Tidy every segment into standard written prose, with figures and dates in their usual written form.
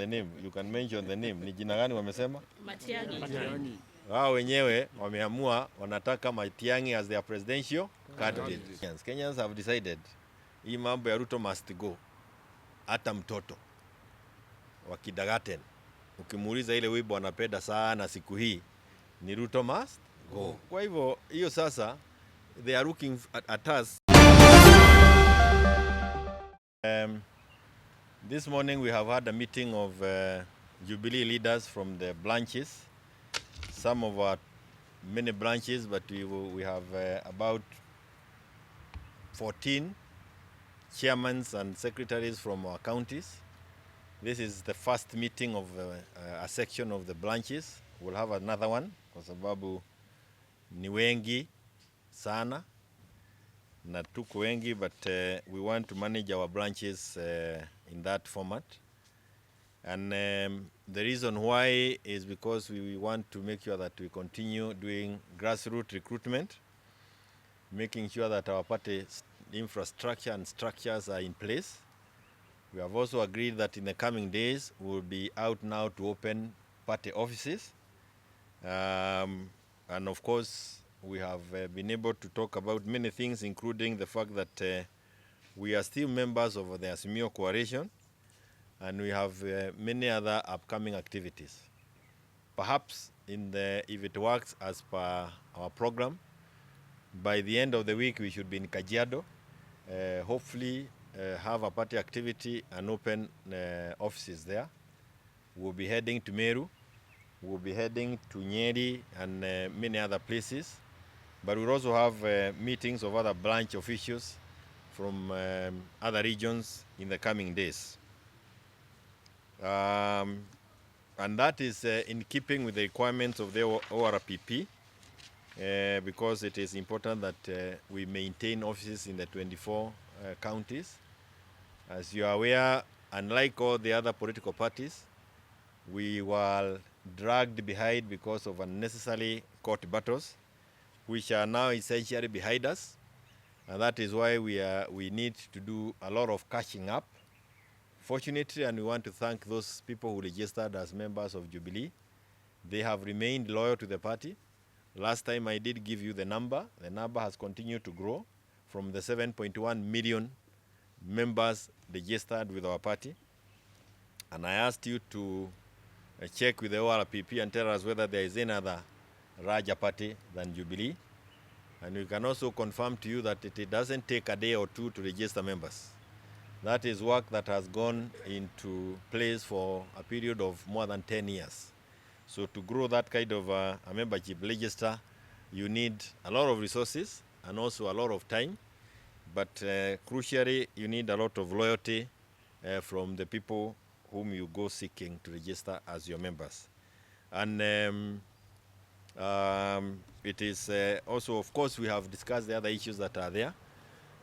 the name. You can mention the name. Ni jina gani wamesema? Matiang'I. Wao wenyewe wameamua wanataka Matiang'I as their presidential candidate. Kenyans have decided hii mambo ya Ruto must go. Hata mtoto wa kindergarten ukimuuliza ile wimbo anapenda sana siku hii ni Ruto must go. Kwa hivyo hiyo sasa they are looking at us. This morning we have had a meeting of Jubilee leaders from the branches. Some of our many branches, but we have about 14 chairmen and secretaries from our counties. This is the first meeting of a section of the branches. We'll have another one kwa sababu ni wengi sana na tuko wengi, but we want to manage our branches in that format. And the reason why is because we want to make sure that we continue doing grassroots recruitment, making sure that our party infrastructure and structures are in place. We have also agreed that in the coming days we will be out now to open party offices. And of course, we have been able to talk about many things, including the fact that we are still members of the Azimio Coalition, and we have many other upcoming activities. Perhaps if it works as per our program, by the end of the week we should be in Kajiado, hopefully have a party activity and open offices there. We'll be heading to Meru, we'll be heading to Nyeri and many other places. But we'll also have meetings of other branch officials from other regions in the coming days. And that is in keeping with the requirements of the ORPP, because it is important that we maintain offices in the 24 counties. As you are aware, unlike all the other political parties, we were dragged behind because of unnecessary court battles, which are now essentially behind us. And that is why we need to do a lot of catching up. Fortunately, and we want to thank those people who registered as members of Jubilee. They have remained loyal to the party. Last time I did give you the number. The number has continued to grow from the 7.1 million members registered with our party. And I asked you to check with the ORPP and tell us whether there is any other larger party than Jubilee. And we can also confirm to you that it doesn't take a day or two to register members. That is work that has gone into place for a period of more than 10 years. So to grow that kind of a membership register, you need a lot of resources and also a lot of time. But crucially, you need a lot of loyalty from the people whom you go seeking to register as your members. And it is also, of course, we have discussed the other issues that are there,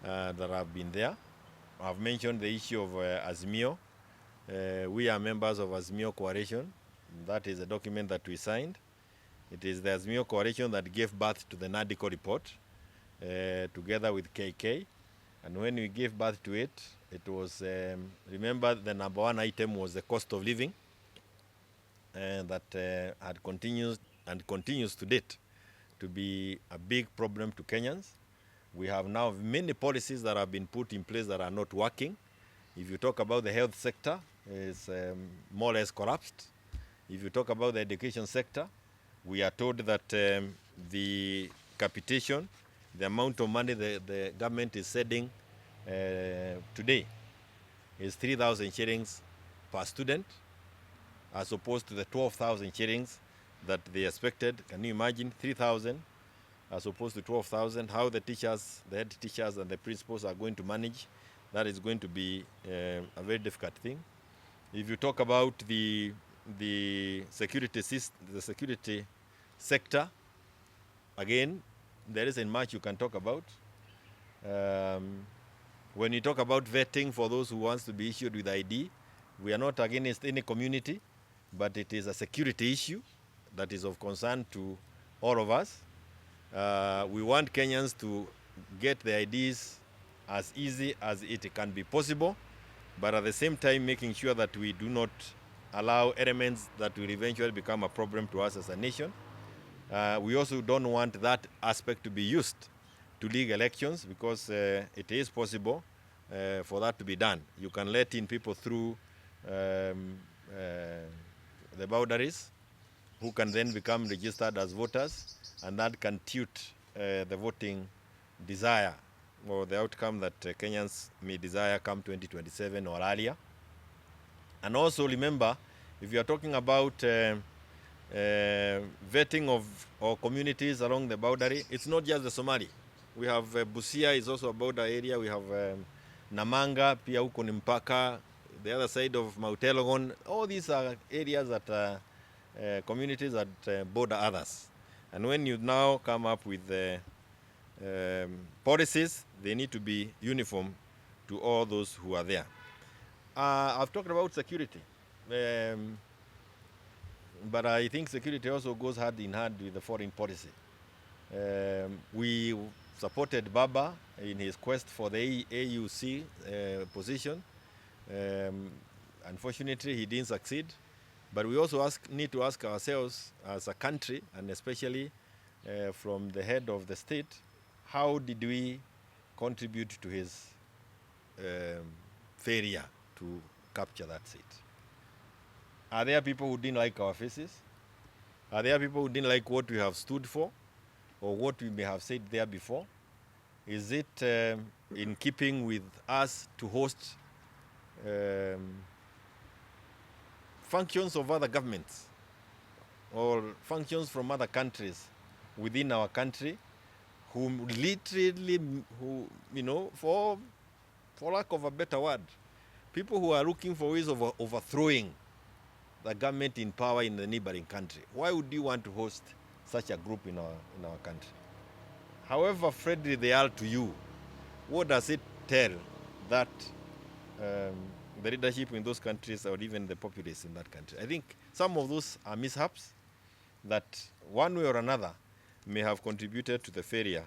that have been there. I've mentioned the issue of Azimio. We are members of Azimio Coalition. That is a document that we signed. It is the Azimio Coalition that gave birth to the NADICO report together with KK. And when we gave birth to it, it was, remember, the number one item was the cost of living, and that had continued and continues to date to be a big problem to Kenyans. We have now many policies that have been put in place that are not working. If you talk about the health sector, it's more or less collapsed. If you talk about the education sector, we are told that the capitation, the amount of money the government is sending today is 3,000 shillings per student, as opposed to the 12,000 shillings that they expected. Can you imagine 3,000 as opposed to 12,000? How the teachers, the head teachers and the principals are going to manage, that is going to be a very difficult thing. If you talk about the security sector, again, there isn't much you can talk about. When you talk about vetting for those who wants to be issued with ID, we are not against any community, but it is a security issue that is of concern to all of us. We want Kenyans to get the IDs as easy as it can be possible, but at the same time making sure that we do not allow elements that will eventually become a problem to us as a nation. We also don't want that aspect to be used to league elections, because it is possible for that to be done. You can let in people through the boundaries, who can then become registered as voters, and that can tilt the voting desire or the outcome that Kenyans may desire come 2027 or earlier. And also remember, if you are talking about vetting of our communities along the boundary, it's not just the Somali. We have Busia is also a border area. We have Namanga, pia huko ni mpaka, the other side of Mount Elgon. All these are areas that communities that border others. And when you now come up with policies, they need to be uniform to all those who are there. I've talked about security, but I think security also goes hand in hand with the foreign policy. We supported Baba in his quest for the AUC position. Unfortunately, he didn't succeed. But we also need to ask ourselves as a country, and especially from the head of the state, how did we contribute to his failure to capture that seat? Are there people who didn't like our faces? Are there people who didn't like what we have stood for or what we may have said there before? Is it in keeping with us to host functions of other governments or functions from other countries within our country, who literally, for lack of a better word, people who are looking for ways of overthrowing the government in power in the neighboring country? Why would you want to host such a group in our country? However friendly they are to you, what does it tell that the leadership in those countries, or even the populace in that country? I think some of those are mishaps that one way or another may have contributed to the failure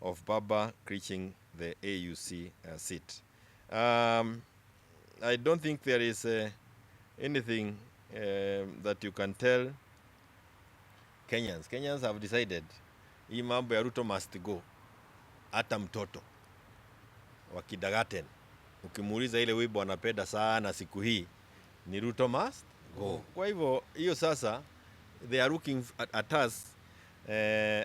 of Baba reaching the AUC seat. I don't think there is anything that you can tell Kenyans. Kenyans have decided hii mambo ya Ruto must go. Hata mtoto wa kindergarten ukimuuliza ile wimbo anapenda sana siku hii ni Ruto must go. Kwa hivyo hiyo sasa they are looking at us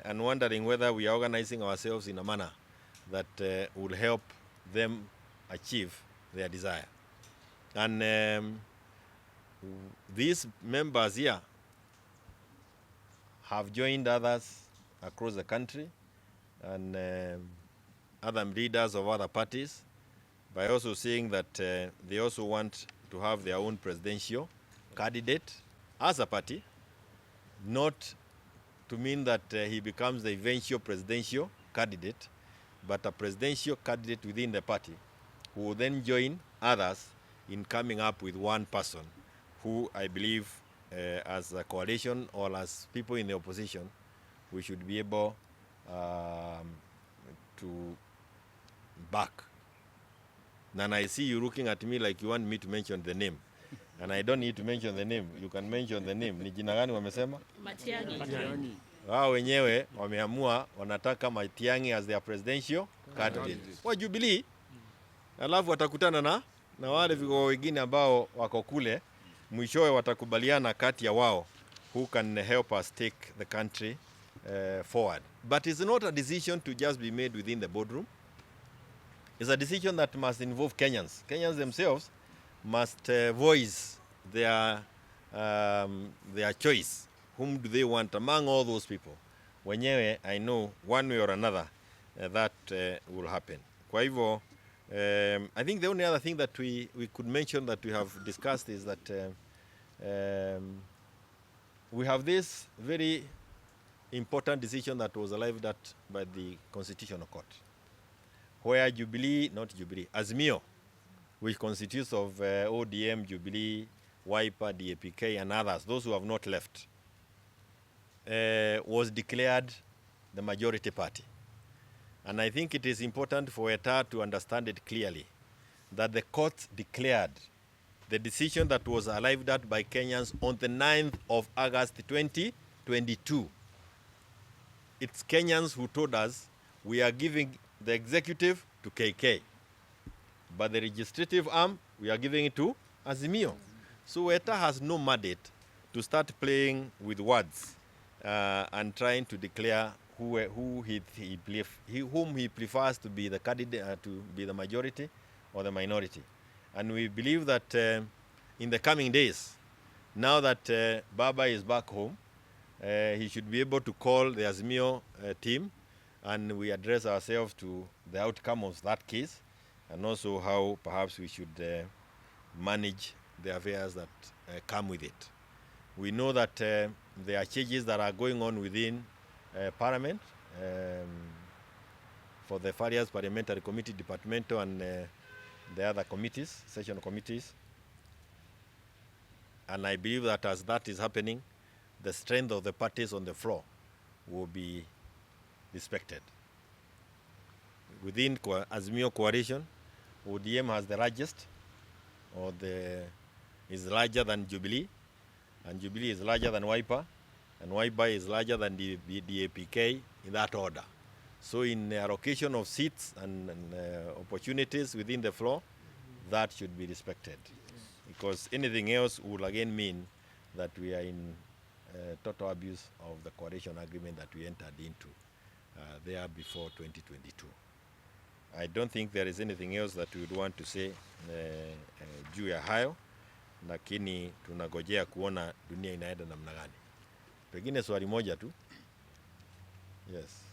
and wondering whether we are organizing ourselves in a manner that will help them achieve their desire. And these members here have joined others across the country and other leaders of other parties by also saying that they also want to have their own presidential candidate as a party, not to mean that he becomes the eventual presidential candidate, but a presidential candidate within the party who will then join others in coming up with one person who I believe as a coalition or as people in the opposition, we should be able to back. And I see you looking at me like you want me to mention the name. And I don't need to mention the name. You can mention the name. Ni jina gani wamesema? Matiang'I. Wao wenyewe wameamua wanataka Matiang'I as their presidential candidate. Wa Jubilee. Alafu watakutana na wale vigogo wengine ambao wako kule, mwishowe watakubaliana kati ya wao who can help us take the country forward. But it's not a decision to just be made within the boardroom. It's a decision that must involve Kenyans. Kenyans themselves must voice their choice. Whom do they want among all those people? Wenyewe, I know one way or another that will happen. Kwa hivyo, I think the only other thing that we could mention that we have discussed is that we have this very important decision that was arrived at by the Constitutional Court, where Jubilee, not Jubilee, Azimio, which constitutes of ODM, Jubilee, Wiper, DAPK, and others, those who have not left, was declared the majority party. And I think it is important for ETA to understand it clearly, that the court declared the decision that was arrived at by Kenyans on the 9th of August 2022. It's Kenyans who told us we are giving the executive to KK, but the legislative arm, we are giving it to Azimio. So Weta has no mandate to start playing with words and trying to declare whom he prefers to be the candidate, to be the majority or the minority. And we believe that in the coming days, now that Baba is back home, he should be able to call the Azimio team, and we address ourselves to the outcome of that case, and also how perhaps we should manage the affairs that come with it. We know that there are changes that are going on within Parliament for the various Parliamentary Committee, Departmental, and the other committees, session committees. And I believe that as that is happening, the strength of the parties on the floor will be respected. Within Azimio coalition, ODM has the largest, or is larger than Jubilee, and Jubilee is larger than Wiper, and Wiper is larger than the APK, in that order. So in the allocation of seats and opportunities within the floor, that should be respected. Because anything else would again mean that we are in total abuse of the coalition agreement that we entered into there before 2022. I don't think there is anything else that we would want to say juu ya hayo, lakini tunagojea kuona dunia inaenda namna gani. Pengine swali moja tu. Yes.